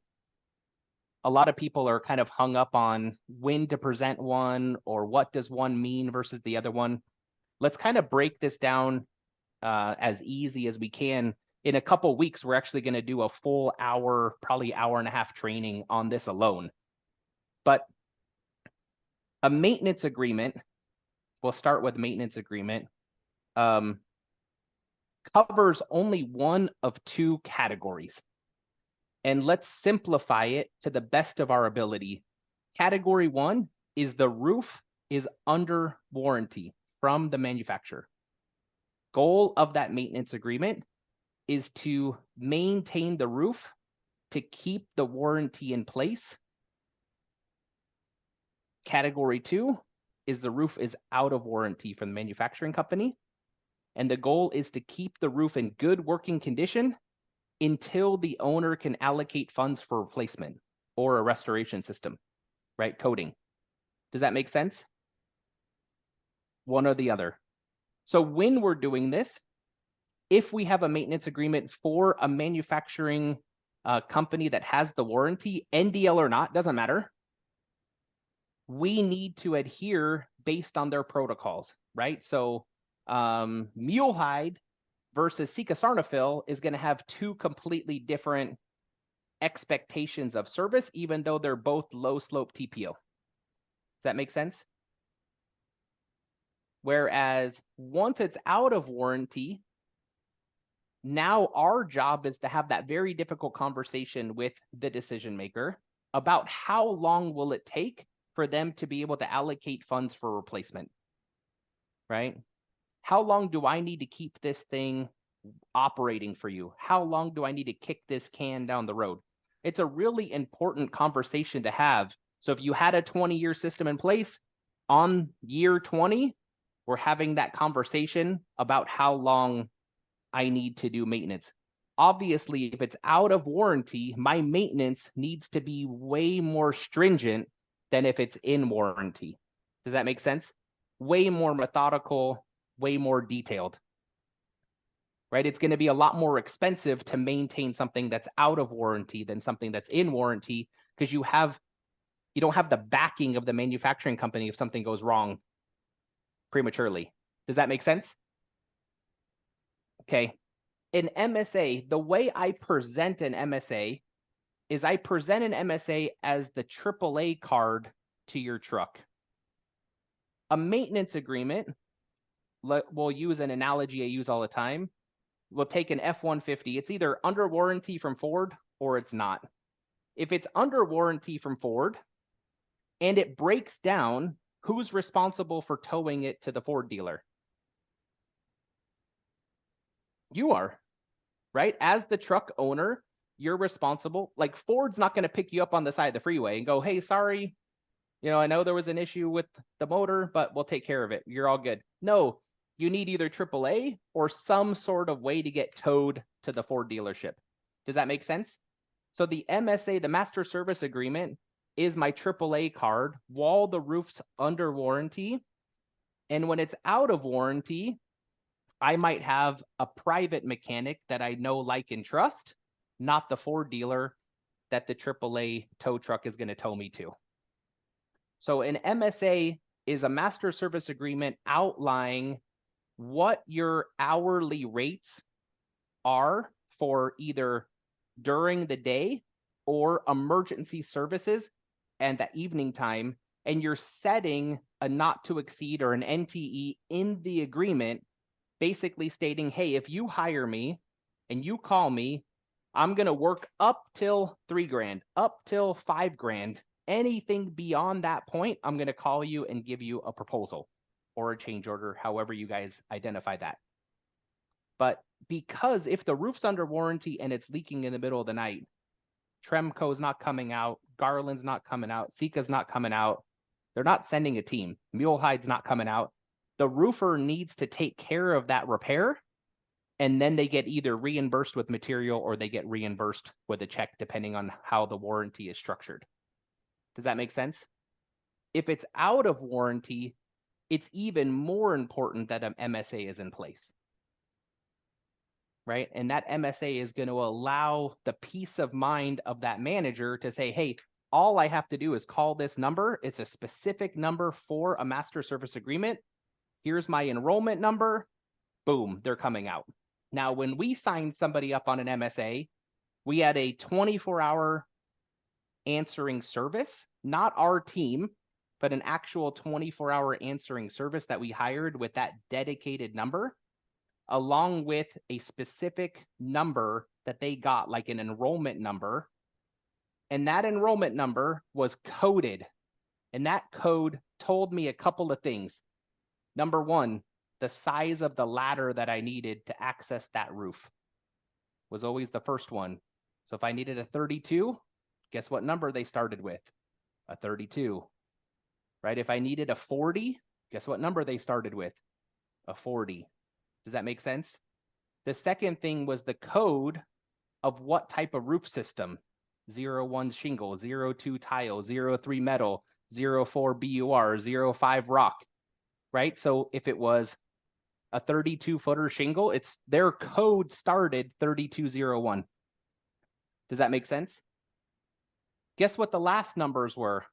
lot of people are kind of hung up on when to present one or what does one mean versus the other one. Let's kind of break this down as easy as we can. In a couple weeks, we're actually going to do a full hour, probably hour and a half training on this alone. But a maintenance agreement, we'll start with maintenance agreement, covers only one of two categories. And let's simplify it to the best of our ability. Category one is the roof is under warranty from the manufacturer. Goal of that maintenance agreement is to maintain the roof to keep the warranty in place. Category two is the roof is out of warranty from the manufacturing company. And the goal is to keep the roof in good working condition until the owner can allocate funds for replacement or a restoration system, right? Coating. Does that make sense? One or the other. So when we're doing this, if we have a maintenance agreement for a manufacturing company that has the warranty, NDL or not, doesn't matter. We need to adhere based on their protocols, right? So Mulehide versus Sika Sarnafil is going to have two completely different expectations of service, even though they're both low slope TPO. Does that make sense? Whereas once it's out of warranty, now our job is to have that very difficult conversation with the decision maker about how long will it take for them to be able to allocate funds for replacement, right? How long do I need to keep this thing operating for you? How long do I need to kick this can down the road? It's a really important conversation to have. So if you had a 20-year system in place, on year 20, we're having that conversation about how long I need to do maintenance. Obviously, if it's out of warranty, my maintenance needs to be way more stringent than if it's in warranty. Does that make sense? Way more methodical, way more detailed, right? It's going to be a lot more expensive to maintain something that's out of warranty than something that's in warranty, because you don't have the backing of the manufacturing company if something goes wrong prematurely. Does that make sense? Okay. In MSA, the way I present an MSA is I present an MSA as the AAA card to your truck. A maintenance agreement, we'll use an analogy I use all the time. We'll take an F-150. It's either under warranty from Ford or it's not. If it's under warranty from Ford and it breaks down, who's responsible for towing it to the Ford dealer? You are, right? As the truck owner, you're responsible. Like Ford's not going to pick you up on the side of the freeway and go, hey, sorry, I know there was an issue with the motor, but we'll take care of it. You're all good. No, you need either AAA or some sort of way to get towed to the Ford dealership. Does that make sense? So the MSA, the Master Service Agreement, is my AAA card while the roof's under warranty. And when it's out of warranty, I might have a private mechanic that I know, like, and trust, not the Ford dealer that the AAA tow truck is going to tow me to. So an MSA is a master service agreement outlining what your hourly rates are for either during the day or emergency services and that evening time, and you're setting a not to exceed or an NTE in the agreement, basically stating, hey, if you hire me and you call me, I'm going to work up till $3,000, up till $5,000. Anything beyond that point, I'm going to call you and give you a proposal or a change order, however you guys identify that. But because if the roof's under warranty and it's leaking in the middle of the night, Tremco's not coming out, Garland's not coming out, Sika's not coming out, they're not sending a team, Mulehide's not coming out. The roofer needs to take care of that repair, and then they get either reimbursed with material or they get reimbursed with a check, depending on how the warranty is structured. Does that make sense? If it's out of warranty, it's even more important that an MSA is in place, right? And that MSA is going to allow the peace of mind of that manager to say, hey, all I have to do is call this number. It's a specific number for a master service agreement. Here's my enrollment number. Boom, they're coming out. Now, when we signed somebody up on an MSA, we had a 24-hour answering service, not our team, but an actual 24-hour answering service that we hired with that dedicated number, along with a specific number that they got, like an enrollment number. And that enrollment number was coded. And that code told me a couple of things. Number one, the size of the ladder that I needed to access that roof was always the first one. So if I needed a 32, guess what number they started with? A 32, right? If I needed a 40, guess what number they started with? A 40. Does that make sense? The second thing was the code of what type of roof system. 01 shingle, 02 tile, 03 metal, 04 BUR, 05 rock, right? So if it was a 32-footer shingle, it's their code started 3201. Does that make sense? Guess what the last numbers were?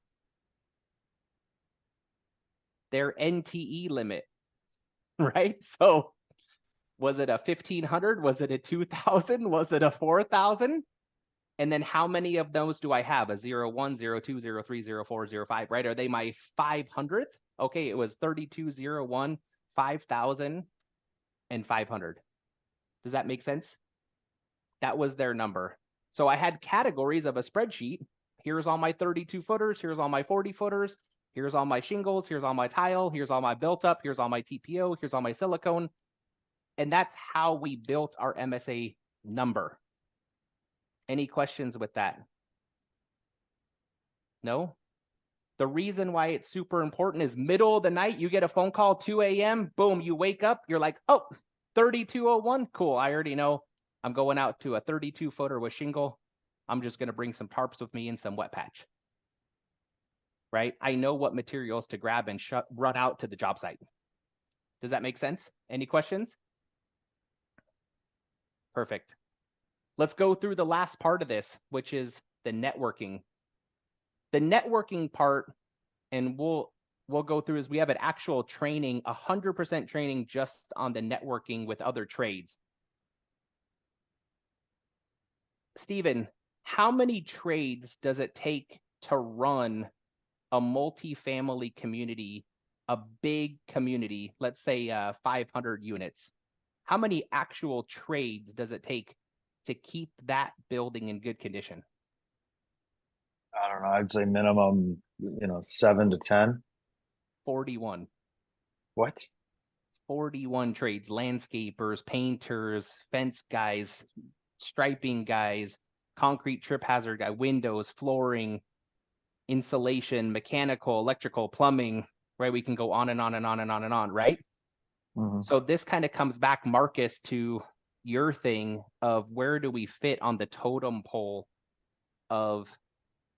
Their NTE limit, right? So was it a 1,500? Was it a 2,000? Was it a 4,000? And then how many of those do I have? A 01, 02, 03, 04, 05, right? Are they my 500th? Okay, it was 3201, 5,000, and 500. Does that make sense? That was their number. So I had categories of a spreadsheet. Here's all my 32 footers. Here's all my 40 footers. Here's all my shingles. Here's all my tile. Here's all my built up. Here's all my TPO. Here's all my silicone. And that's how we built our MSA number. Any questions with that? No? The reason why it's super important is middle of the night, you get a phone call, 2 a.m., boom, you wake up, you're like, oh, 3201, cool. I already know I'm going out to a 32-footer with shingle. I'm just going to bring some tarps with me and some wet patch, right? I know what materials to grab and run out to the job site. Does that make sense? Any questions? Perfect. Let's go through the last part of this, which is the networking. The networking part, and we'll go through, is we have an actual training, 100% training just on the networking with other trades. Steven, how many trades does it take to run a multifamily community, a big community, let's say 500 units? How many actual trades does it take to keep that building in good condition? I don't know. I'd say minimum, 7 to 10. 41. What? 41 trades, landscapers, painters, fence guys, striping guys, concrete trip hazard guy, windows, flooring, insulation, mechanical, electrical, plumbing, right? We can go on and on and on and on and on, right? Mm-hmm. So this kind of comes back, Marcus, to your thing of where do we fit on the totem pole of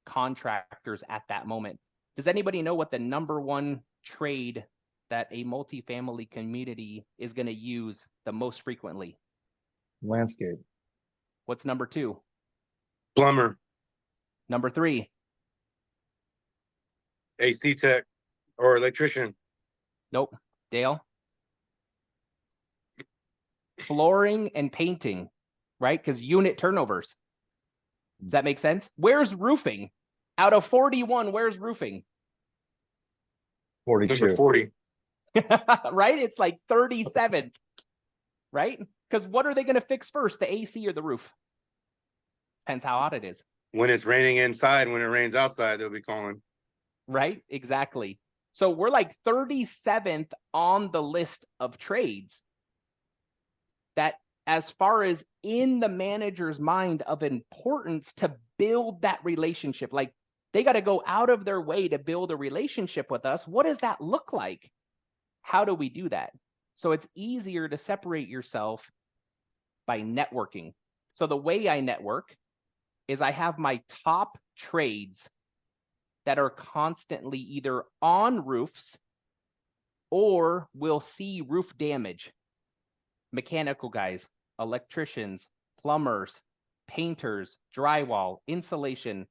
contractors at that moment. Does anybody know what the number one trade that a multifamily community is going to use the most frequently? Landscape. What's number two? Plumber, Number three? AC tech, or electrician. Nope. Dale? Flooring and painting. right? Because unit turnovers. Does that make sense? Where's roofing? Out of 41, where's roofing? 42. Number 40. Right? It's like 37th, right? Because what are they going to fix first, the AC or the roof? Depends how hot it is. When it's raining inside, when it rains outside, they'll be calling. Right? Exactly. So we're like 37th on the list of trades that, as far as in the manager's mind of importance to build that relationship, like they got to go out of their way to build a relationship with us. What does that look like? How do we do that? So it's easier to separate yourself by networking. So the way I network is I have my top trades that are constantly either on roofs or will see roof damage. Mechanical guys, electricians, plumbers, painters, drywall, insulation,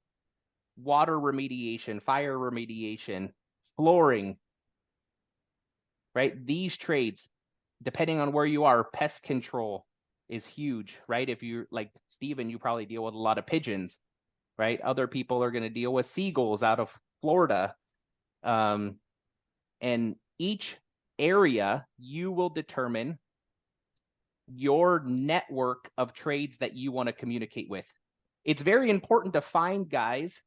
water remediation, fire remediation, flooring, right? These trades, depending on where you are, pest control is huge, right? If you're like Steven, you probably deal with a lot of pigeons, right? Other people are going to deal with seagulls out of Florida. And each area, you will determine your network of trades that you want to communicate with. It's very important to find guys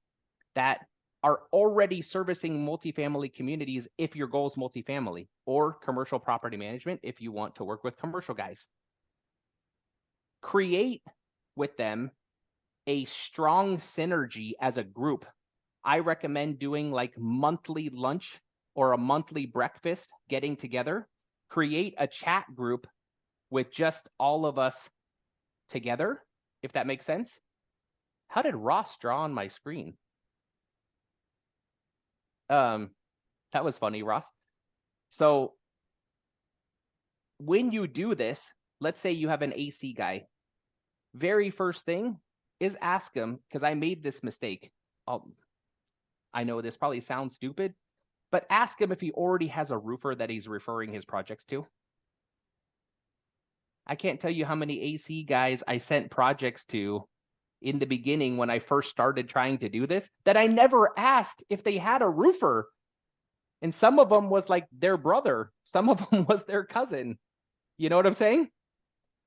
that are already servicing multifamily communities if your goal is multifamily, or commercial property management if you want to work with commercial guys. Create with them a strong synergy as a group. I recommend doing like monthly lunch or a monthly breakfast, getting together, create a chat group with just all of us together, if that makes sense. How did Ross draw on my screen? That was funny, Ross. So when you do this, let's say you have an AC guy. Very first thing is ask him, because I made this mistake. I know this probably sounds stupid, but ask him if he already has a roofer that he's referring his projects to. I can't tell you how many AC guys I sent projects to in the beginning when I first started trying to do this that I never asked if they had a roofer. And some of them was like their brother. Some of them was their cousin. You know what I'm saying?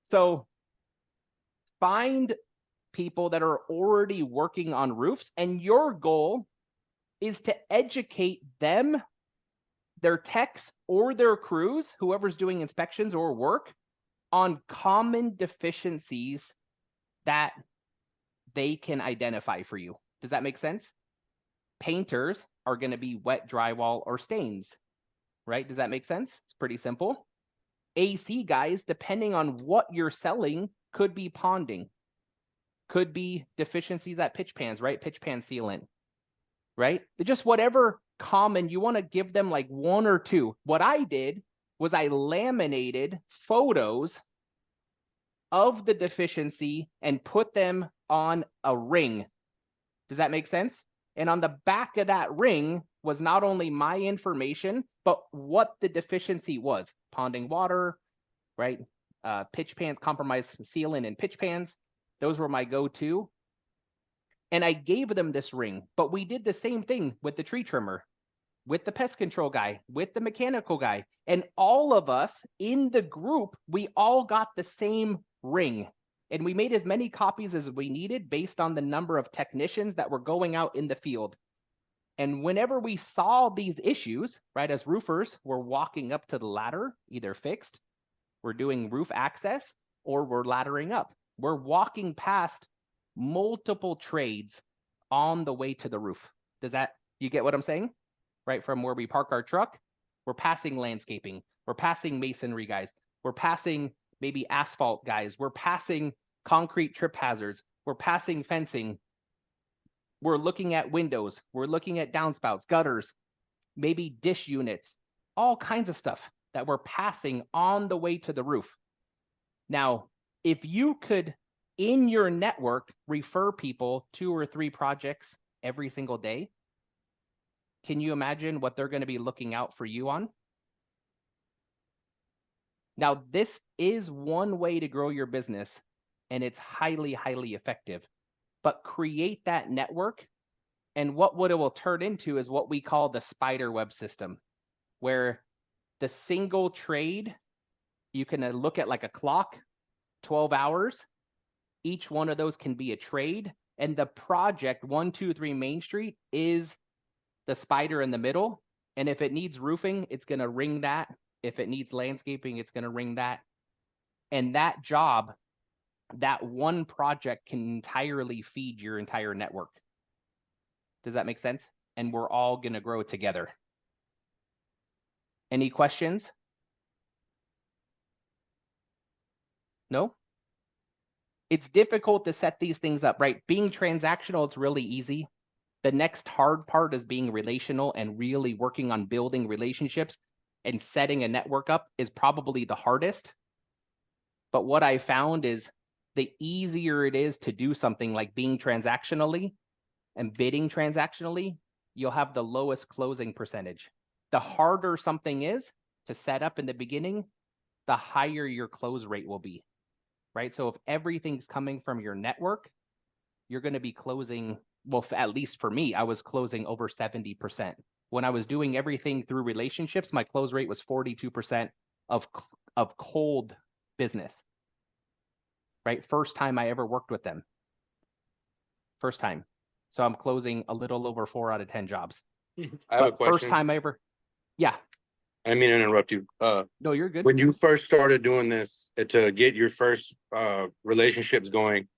So find people that are already working on roofs, and your goal is to educate them, their techs or their crews, whoever's doing inspections or work, on common deficiencies that they can identify for you. Does that make sense? Painters are going to be wet drywall or stains, right? Does that make sense? It's pretty simple. AC guys, depending on what you're selling, could be ponding, could be deficiencies at pitch pans, right? Pitch pan sealant, right? Just whatever common, you want to give them like one or two. What I did was I laminated photos of the deficiency and put them on a ring. Does that make sense? And on the back of that ring was not only my information, but what the deficiency was. Ponding water, right? Pitch pans, compromised sealant and pitch pans. Those were my go-to. And I gave them this ring, but we did the same thing with the tree trimmer, with the pest control guy, with the mechanical guy. And all of us in the group, we all got the same ring. And we made as many copies as we needed based on the number of technicians that were going out in the field. And whenever we saw these issues, right, as roofers, we're walking up to the ladder, either fixed, we're doing roof access, or we're laddering up. We're walking past multiple trades on the way to the roof. Does that, you get what I'm saying? Right, from where we park our truck, we're passing landscaping, we're passing masonry guys, we're passing maybe asphalt guys, we're passing concrete trip hazards, we're passing fencing, we're looking at windows, we're looking at downspouts, gutters, maybe dish units, all kinds of stuff that we're passing on the way to the roof. Now, if you could, in your network, refer people 2 or 3 projects every single day, can you imagine what they're going to be looking out for you on? Now, this is one way to grow your business, and it's highly, highly effective. But create that network, and what it will turn into is what we call the spider web system, where the single trade, you can look at like a clock, 12 hours. Each one of those can be a trade. And the project 123 Main Street is the spider in the middle. And if it needs roofing, it's going to ring that. If it needs landscaping, it's going to ring that. And that job, that one project can entirely feed your entire network. Does that make sense? And we're all going to grow together. Any questions? No? It's difficult to set these things up, right? Being transactional, it's really easy. The next hard part is being relational and really working on building relationships, and setting a network up is probably the hardest. But what I found is the easier it is to do something like being transactionally and bidding transactionally, you'll have the lowest closing percentage. The harder something is to set up in the beginning, the higher your close rate will be, right? So if everything's coming from your network, you're going to be closing, well, at least for me, I was closing over 70%. When I was doing everything through relationships, my close rate was 42% of cold business, right? First time I ever worked with them. First time. So I'm closing a little over 4 out of 10 jobs. I have a But question. first time I ever, yeah, I didn't mean to interrupt you. no, you're good. When you first started doing this to get your first relationships going,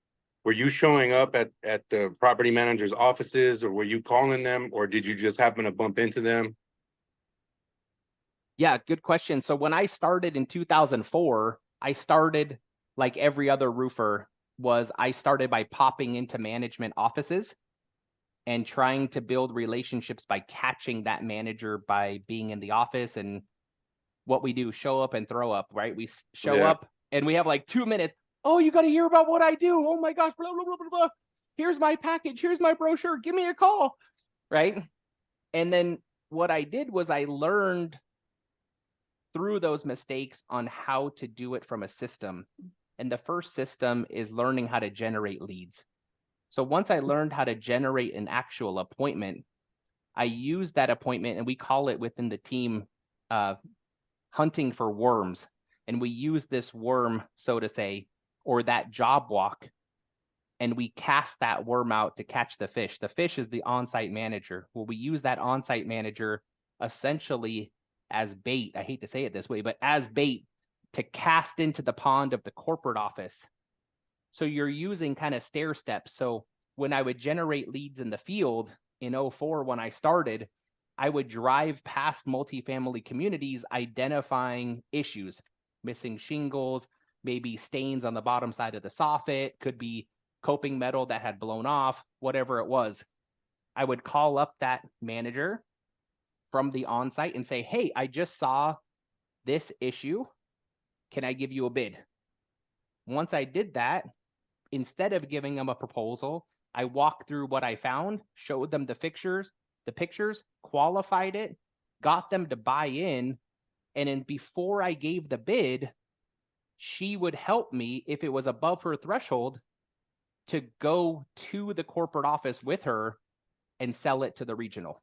were you showing up at the property manager's offices, or were you calling them, or did you just happen to bump into them? Yeah, good question. So when I started in 2004, I started like every other roofer I started by popping into management offices and trying to build relationships by catching that manager by being in the office. And what we do, show up and throw up, right? We show Yeah. up and we have like 2 minutes. Oh, you got to hear about what I do. Oh my gosh, blah, blah, blah, blah, blah. Here's my package. Here's my brochure. Give me a call, right? And then what I did was I learned through those mistakes on how to do it from a system. And the first system is learning how to generate leads. So once I learned how to generate an actual appointment, I use that appointment, and we call it within the team hunting for worms. And we use this worm, so to say, or that job walk, and we cast that worm out to catch the fish. The fish is the on-site manager. Well, we use that on-site manager essentially as bait. I hate to say it this way, but as bait to cast into the pond of the corporate office. So you're using kind of stair steps. So when I would generate leads in the field in 04, when I started, I would drive past multifamily communities identifying issues, missing shingles, maybe stains on the bottom side of the soffit, could be coping metal that had blown off, whatever it was. I would call up that manager from the on-site and say, hey, I just saw this issue. Can I give you a bid? Once I did that, instead of giving them a proposal, I walked through what I found, showed them the pictures, qualified it, got them to buy in. And then before I gave the bid, she would help me, if it was above her threshold, to go to the corporate office with her and sell it to the regional.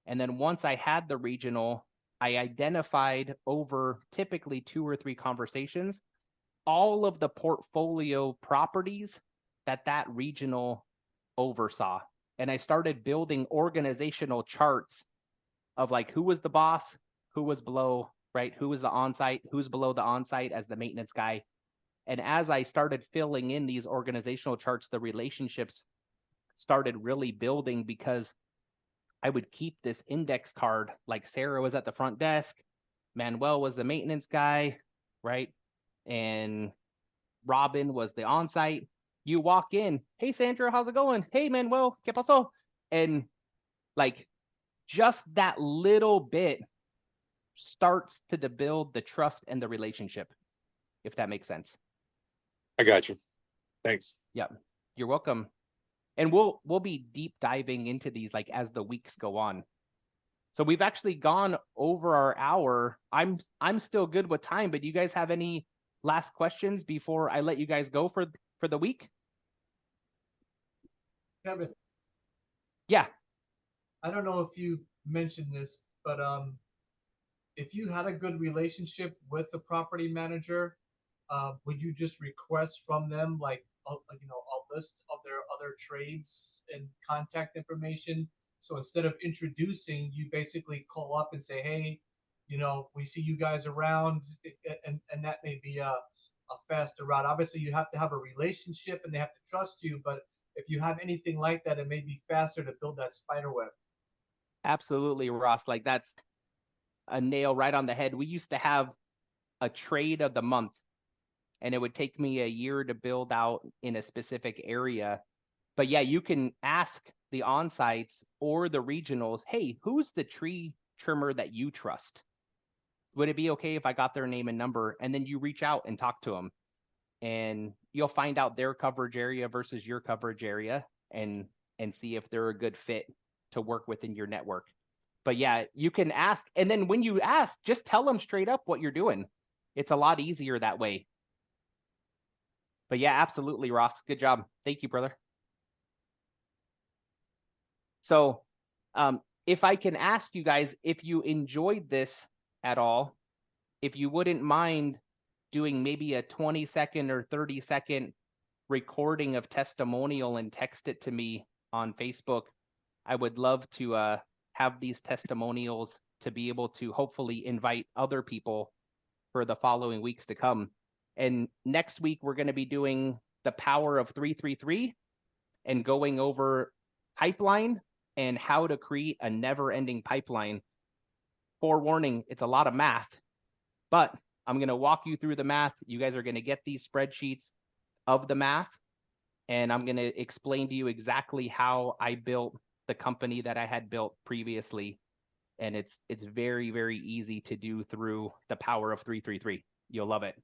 And then once I had the regional, I identified over typically 2 or 3 conversations, all of the portfolio properties that regional oversaw. And I started building organizational charts of like who was the boss, who was below, right? Who was the on-site, who's below the on-site as the maintenance guy. And as I started filling in these organizational charts, the relationships started really building, because I would keep this index card, like Sarah was at the front desk, Manuel was the maintenance guy, right? And Robin was the on-site. You walk in, hey Sandra, how's it going? Hey Manuel, ¿qué pasó? And like just that little bit starts to build the trust and the relationship, if that makes sense. I got you. Thanks. Yeah, you're welcome. And we'll be deep diving into these like as the weeks go on. So we've actually gone over our hour. I'm still good with time, but do you guys have any last questions before I let you guys go for the week? Kevin, Yeah. I don't know if you mentioned this, but if you had a good relationship with the property manager, would you just request from them like a list of their other trades and contact information? So instead of introducing, you basically call up and say, hey, we see you guys around, and that may be a faster route. Obviously, you have to have a relationship and they have to trust you, but if you have anything like that, it may be faster to build that spider web. Absolutely, Ross. Like that's a nail right on the head. We used to have a trade of the month, and it would take me a year to build out in a specific area. But yeah, you can ask the on-sites or the regionals, hey, who's the tree trimmer that you trust? Would it be okay if I got their name and number? And then you reach out and talk to them, and you'll find out their coverage area versus your coverage area, and see if they're a good fit to work within your network. But yeah, you can ask, and then when you ask, just tell them straight up what you're doing. It's a lot easier that way. But yeah, absolutely, Ross. Good job. Thank you, brother. So if I can ask you guys, if you enjoyed this at all, if you wouldn't mind doing maybe a 20-second or 30-second recording of testimonial and text it to me on Facebook, I would love to have these testimonials to be able to hopefully invite other people for the following weeks to come. And next week, we're going to be doing the power of 333 and going over pipeline and how to create a never-ending pipeline. Forewarning, it's a lot of math, but I'm going to walk you through the math. You guys are going to get these spreadsheets of the math, and I'm going to explain to you exactly how I built the company that I had built previously. And it's very, very easy to do through the power of 333. You'll love it.